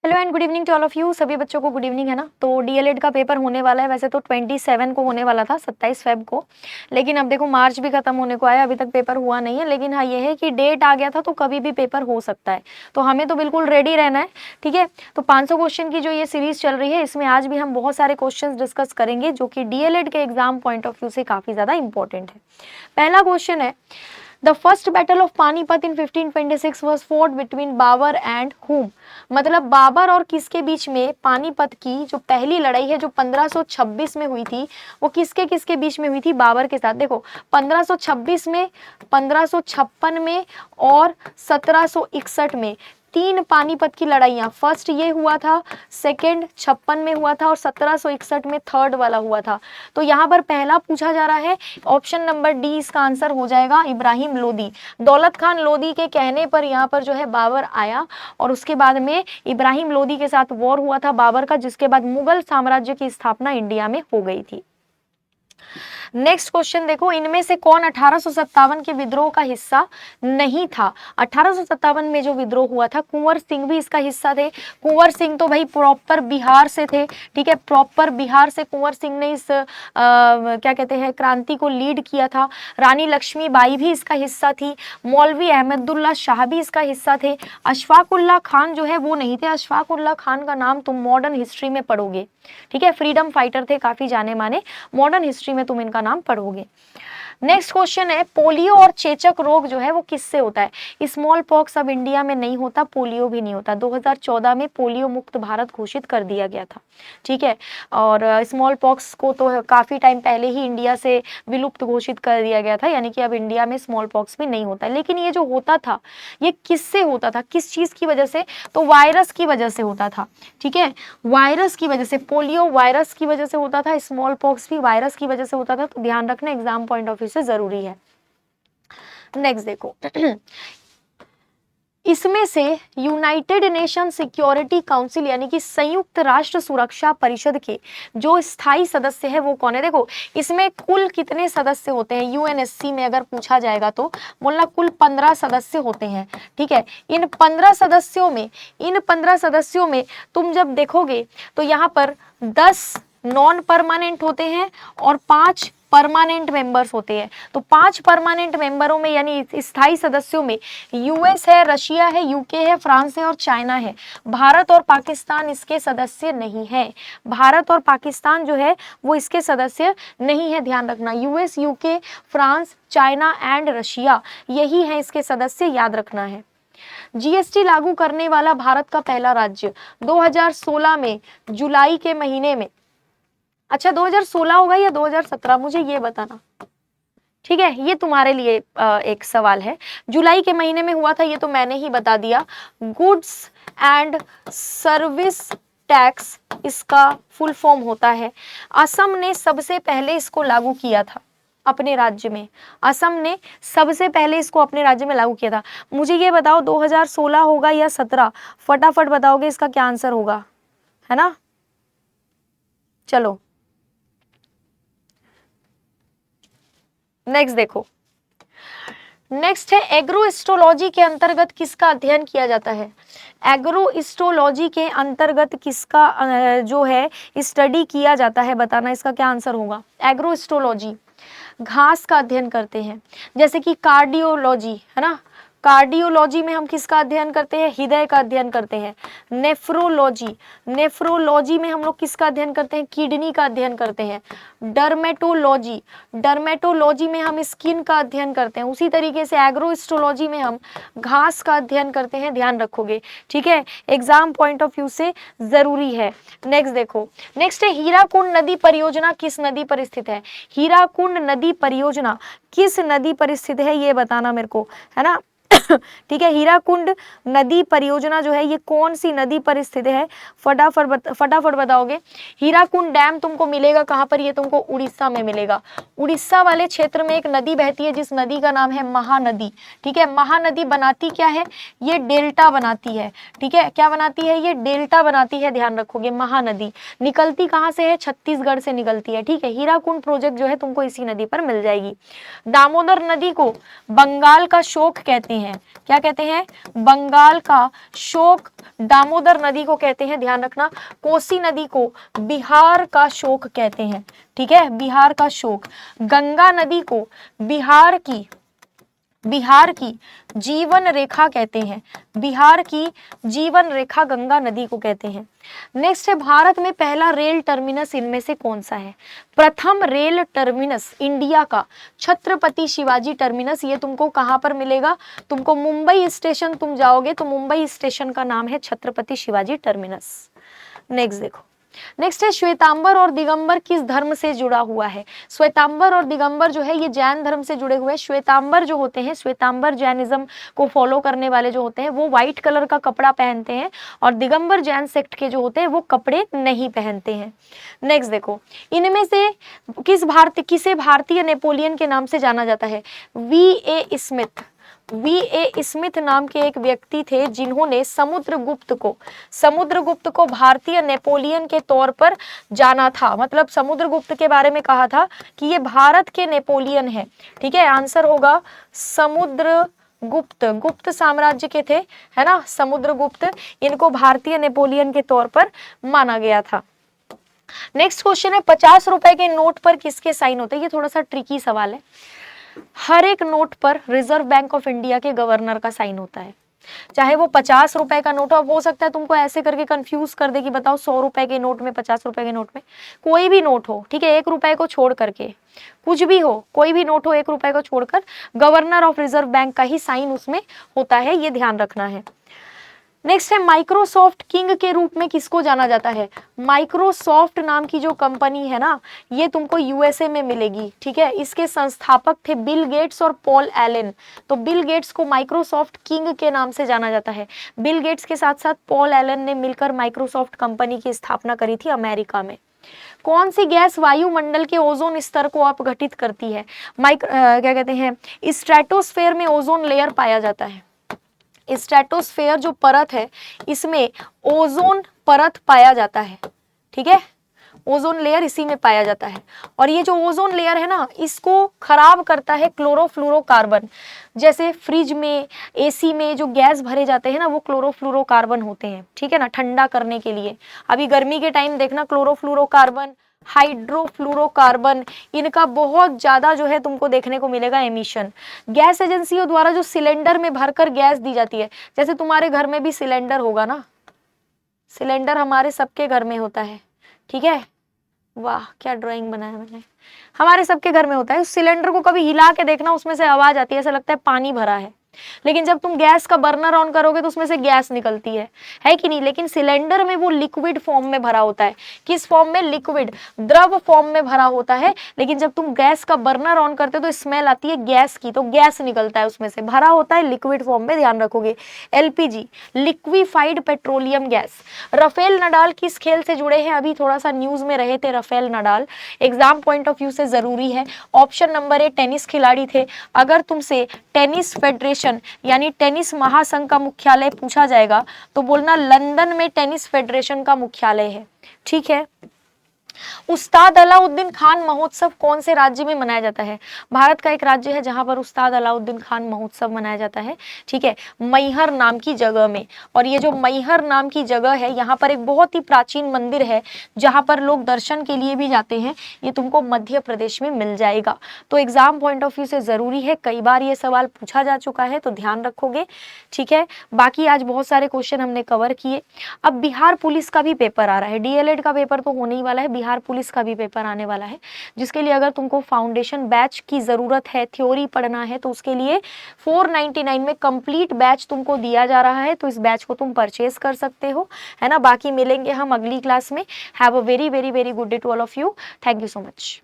Hello and good evening to all of you. सभी बच्चों को गुड इवनिंग है ना। तो डीएलएड का पेपर होने वाला है, वैसे तो 27 को होने वाला था, 27 फेब को, लेकिन अब देखो मार्च भी खत्म होने को आया, अभी तक पेपर हुआ नहीं है। लेकिन हाँ ये है कि डेट आ गया था तो कभी भी पेपर हो सकता है, तो हमें तो बिल्कुल रेडी रहना है। ठीक है, तो 500 क्वेश्चन की जो ये सीरीज चल रही है, इसमें आज भी हम बहुत सारे क्वेश्चन डिस्कस करेंगे जो कि डीएलएड के एग्जाम पॉइंट ऑफ व्यू से काफी ज्यादा इंपॉर्टेंट है। पहला क्वेश्चन है, the first battle of Panipat in 1526 was fought between Babur and whom। मतलब बाबर और किसके बीच में पानीपत की जो पहली लड़ाई है जो 1526 में हुई थी, वो किसके किसके बीच में हुई थी? बाबर के साथ। देखो 1526 में, 1556 में और 1761 में तीन पानीपत की लड़ाइयां। फर्स्ट ये हुआ था, सेकंड 56 में हुआ था और 1761 में थर्ड वाला हुआ था। तो यहाँ पर पहला पूछा जा रहा है, ऑप्शन नंबर डी इसका आंसर हो जाएगा, इब्राहिम लोदी। दौलत खान लोदी के कहने पर यहाँ पर जो है बाबर आया और उसके बाद में इब्राहिम लोदी के साथ वॉर हुआ था बाबर का, जिसके बाद मुगल साम्राज्य की स्थापना इंडिया में हो गई थी। नेक्स्ट क्वेश्चन देखो, इनमें से कौन 1857 के विद्रोह का हिस्सा नहीं था? 1857 में जो विद्रोह हुआ था, कुंवर सिंह भी इसका हिस्सा थे। कुंवर सिंह तो भाई प्रॉपर बिहार से थे। ठीक है, प्रॉपर बिहार से कुंवर सिंह ने इस क्या कहते हैं क्रांति को लीड किया था। रानी लक्ष्मीबाई भी इसका हिस्सा थी। मौलवी अहमदुल्ला शाह भी इसका हिस्सा थे। अशफाक उल्लाह खान जो है वो नहीं थे। अशफाक उल्लाह खान का नाम तुम मॉडर्न हिस्ट्री में पढ़ोगे। ठीक है, फ्रीडम फाइटर थे, काफी जाने माने, मॉडर्न हिस्ट्री में तुम इनका नाम पढ़ोगे। नेक्स्ट क्वेश्चन है, पोलियो और चेचक रोग जो है वो किससे होता है? स्मॉल पॉक्स अब इंडिया में नहीं होता, पोलियो भी नहीं होता। 2014 में पोलियो मुक्त भारत घोषित कर दिया गया था। ठीक है, और स्मॉल पॉक्स को तो काफी टाइम पहले ही इंडिया से विलुप्त घोषित कर दिया गया था, यानी कि अब इंडिया में स्मॉल पॉक्स भी नहीं होता। लेकिन ये जो होता था ये किससे होता था, किस चीज की वजह से? तो वायरस की वजह से होता था। ठीक है, वायरस की वजह से, पोलियो वायरस की वजह से होता था, स्मॉल पॉक्स भी वायरस की वजह से होता था। तो ध्यान रखना, एग्जाम पॉइंट ऑफ व्यू से जरूरी है। नेक्स्ट देखो, इसमें से यूनाइटेड नेशन सिक्योरिटी काउंसिल यानी कि संयुक्त राष्ट्र सुरक्षा परिषद के जो स्थायी सदस्य है वो कौन है? देखो इसमें कुल कितने सदस्य होते हैं? यूएनएससी में अगर पूछा जाएगा तो बोलना कुल 15 सदस्य होते हैं। ठीक है, इन 15 सदस्यों में तुम जब देखोगे तो यहाँ पर 10 नॉन परमानेंट होते हैं और 5 परमानेंट मेंबर्स होते हैं। तो 5 परमानेंट मेंबरों में यानी स्थायी सदस्यों में यूएस है, रशिया है, यूके है, फ्रांस है और चाइना है। भारत और पाकिस्तान इसके सदस्य नहीं है। भारत और पाकिस्तान जो है वो इसके सदस्य नहीं है, ध्यान रखना। US, UK, France, China and Russia, यही है इसके सदस्य, याद रखना है। जीएसटी लागू करने वाला भारत का पहला राज्य 2016 में जुलाई के महीने में, अच्छा 2016 होगा या 2017, मुझे ये बताना। ठीक है, ये तुम्हारे लिए एक सवाल है। जुलाई के महीने में हुआ था, ये तो मैंने ही बता दिया। गुड्स एंड सर्विस टैक्स इसका फुल फॉर्म होता है। असम ने सबसे पहले इसको लागू किया था अपने राज्य में। असम ने सबसे पहले इसको अपने राज्य में लागू किया था। मुझे ये बताओ 2016 होगा या 17? फटाफट बताओगे इसका क्या आंसर होगा, है ना? चलो नेक्स्ट देखो, नेक्स्ट है एग्रो एस्ट्रोलॉजी के अंतर्गत किसका अध्ययन किया जाता है? एग्रो एस्ट्रोलॉजी के अंतर्गत किसका जो है स्टडी किया जाता है, बताना इसका क्या आंसर होगा। एग्रो एस्ट्रोलॉजी घास का अध्ययन करते हैं, जैसे कि कार्डियोलॉजी है ना, कार्डियोलॉजी में हम किसका अध्ययन करते हैं? हृदय का अध्ययन करते हैं। नेफ्रोलॉजी, नेफ्रोलॉजी में हम लोग किसका अध्ययन करते हैं? किडनी का अध्ययन करते हैं। डर्मेटोलॉजी, डर्मेटोलॉजी में हम स्किन का अध्ययन करते हैं। उसी तरीके से एग्रो एस्ट्रोलॉजी में हम घास का अध्ययन करते हैं, ध्यान रखोगे। ठीक है, एग्जाम पॉइंट ऑफ व्यू से जरूरी है। नेक्स्ट देखो, नेक्स्ट है हीराकुंड नदी परियोजना किस नदी पर स्थित है? हीराकुंड नदी परियोजना किस नदी पर स्थित है ये बताना मेरे को, है ना। ठीक है, हीराकुंड नदी परियोजना जो है ये कौन सी नदी पर स्थित है? फटाफट बताओगे। हीराकुंड डैम तुमको मिलेगा कहाँ पर? ये तुमको उड़ीसा में मिलेगा। उड़ीसा वाले क्षेत्र में एक नदी बहती है जिस नदी का नाम है महानदी। ठीक है, महानदी बनाती क्या है? ये डेल्टा बनाती है। ठीक है, क्या बनाती है? ये डेल्टा बनाती है, ध्यान रखोगे। महानदी निकलती कहाँ से है? छत्तीसगढ़ से निकलती है। ठीक है, हीराकुंड प्रोजेक्ट जो है तुमको इसी नदी पर मिल जाएगी। दामोदर नदी को बंगाल का शोक कहते हैं। हैं, क्या कहते हैं, बंगाल का शोक, दामोदर नदी को कहते हैं, ध्यान रखना, कोसी नदी को बिहार का शोक कहते हैं, ठीक है, बिहार का शोक, गंगा नदी को बिहार की जीवन रेखा कहते हैं, बिहार की जीवन रेखा गंगा नदी को कहते हैं। नेक्स्ट है, भारत में पहला रेल टर्मिनस इनमें से कौन सा है? प्रथम रेल टर्मिनस इंडिया का छत्रपति शिवाजी टर्मिनस। ये तुमको कहां पर मिलेगा? तुमको मुंबई स्टेशन तुम जाओगे तो मुंबई स्टेशन का नाम है छत्रपति शिवाजी टर्मिनस। नेक्स्ट देखो, नेक्स्ट है, श्वेतांबर और दिगंबर किस धर्म से जुड़ा हुआ है? श्वेतांबर और दिगंबर जो है ये जैन धर्म से जुड़े हुए हैं। श्वेतांबर जो होते हैं, श्वेतांबर जैनिज्म को फॉलो करने वाले जो होते हैं वो व्हाइट कलर का कपड़ा पहनते हैं और दिगंबर जैन सेक्ट के जो होते हैं वो कपड़े नहीं पहनते हैं। नेक्स्ट देखो, इनमें से किसे भारतीय नेपोलियन के नाम से जाना जाता है? वी.ए. स्मिथ नाम के एक व्यक्ति थे जिन्होंने समुद्रगुप्त को भारतीय नेपोलियन के तौर पर जाना था। मतलब समुद्रगुप्त के बारे में कहा था कि ये भारत के नेपोलियन है, ठीक है। आंसर होगा समुद्रगुप्त, गुप्त साम्राज्य के थे, है ना, समुद्रगुप्त। इनको भारतीय नेपोलियन के तौर पर माना गया था। नेक्स्ट क्वेश्चन है, 50 रुपए के नोट पर किसके साइन होते हैं? ये थोड़ा सा ट्रिकी सवाल है। हर एक नोट पर रिजर्व बैंक ऑफ इंडिया के गवर्नर का साइन होता है, चाहे वो 50 रुपए का नोट हो सकता है तुमको ऐसे करके कंफ्यूज कर दे कि बताओ 100 रुपए के नोट में, 50 रुपए के नोट में, कोई भी नोट हो, ठीक है, 1 रुपए को छोड़ करके, कुछ भी हो, कोई भी नोट हो 1 रुपए को छोड़कर गवर्नर ऑफ रिजर्व बैंक का ही साइन उसमें होता है, ये ध्यान रखना है। नेक्स्ट है, माइक्रोसॉफ्ट किंग के रूप में किसको जाना जाता है? माइक्रोसॉफ्ट नाम की जो कंपनी है ना, ये तुमको यूएसए में मिलेगी, ठीक है। इसके संस्थापक थे बिल गेट्स और पॉल एलन। तो बिल गेट्स को माइक्रोसॉफ्ट किंग के नाम से जाना जाता है। बिल गेट्स के साथ साथ पॉल एलन ने मिलकर माइक्रोसॉफ्ट कंपनी की स्थापना करी थी अमेरिका में। कौन सी गैस वायुमंडल के ओजोन स्तर को अपघटित करती है? क्या कहते हैं, स्ट्रेटोस्फेयर में ओजोन लेयर पाया जाता है। स्ट्रेटोस्फेयर जो परत है इसमें ओजोन परत पाया जाता है, ठीक है, ओजोन लेयर इसी में पाया जाता है। और ये जो ओजोन लेयर है ना, इसको खराब करता है क्लोरोफ्लोरोकार्बन। जैसे फ्रिज में, एसी में जो गैस भरे जाते हैं ना, वो क्लोरोफ्लोरोकार्बन होते हैं, ठीक है ना, ठंडा करने के लिए। अभी गर्मी के टाइम देखना, क्लोरोफ्लोरोकार्बन, हाइड्रोफ्लोरोकार्बन, इनका बहुत ज्यादा जो है तुमको देखने को मिलेगा एमिशन। गैस एजेंसियों द्वारा जो सिलेंडर में भरकर गैस दी जाती है, जैसे तुम्हारे घर में भी सिलेंडर होगा ना, सिलेंडर हमारे सबके घर में होता है, ठीक है। वाह क्या ड्राइंग बनाया मैंने, हमारे सबके घर में होता है। उस सिलेंडर को कभी हिला के देखना, उसमें से आवाज आती है, ऐसा लगता है पानी भरा है। लेकिन जब तुम गैस का बर्नर ऑन करोगे तो उसमें से गैस निकलती है कि नहीं। लेकिन सिलेंडर में वो लिक्विड फॉर्म में भरा होता है। किस फॉर्म में? लिक्विड, द्रव फॉर्म में भरा होता है। लेकिन जब तुम गैस का बर्नर ऑन करते हो तो स्मेल आती है गैस की, तो गैस निकलता है उसमें से, भरा होता है लिक्विड फॉर्म में, ध्यान रखोगे। LPG, liquefied petroleum gas. Rafael Nadal किस खेल से जुड़े हैं? अभी थोड़ा सा न्यूज में रहे थे Rafael Nadal, exam point of view से जरूरी है। ऑप्शन नंबर ए, टेनिस खिलाड़ी थे। अगर तुमसे टेनिस फेडरेशन यानी टेनिस महासंघ का मुख्यालय पूछा जाएगा तो बोलना लंदन में टेनिस फेडरेशन का मुख्यालय है, ठीक है। उस्ताद अलाउद्दीन खान महोत्सव कौन से राज्य में मनाया जाता है? भारत का एक राज्य है जहां पर उस्ताद अलाउद्दीन खान महोत्सव मनाया जाता है, ठीक है, मैहर नाम की जगह में। और ये जो मैहर नाम की जगह है, यहाँ पर एक बहुत ही प्राचीन मंदिर है जहां पर लोग दर्शन के लिए भी जाते हैं। ये तुमको मध्य प्रदेश में मिल जाएगा। तो एग्जाम पॉइंट ऑफ व्यू से जरूरी है, कई बार ये सवाल पूछा जा चुका है, तो ध्यान रखोगे, ठीक है। बाकी आज बहुत सारे क्वेश्चन हमने कवर किए। अब बिहार पुलिस का भी पेपर आ रहा है, डीएलएड का पेपर तो होने ही वाला है, बिहार पुलिस का भी पेपर आने वाला है, जिसके लिए अगर तुमको फाउंडेशन बैच की जरूरत है, थ्योरी पढ़ना है, तो उसके लिए 499 में कंप्लीट बैच तुमको दिया जा रहा है। तो इस बैच को तुम परचेज कर सकते हो, है ना। बाकी मिलेंगे हम अगली क्लास में। Have a very very very good day to all of you. Thank you so much.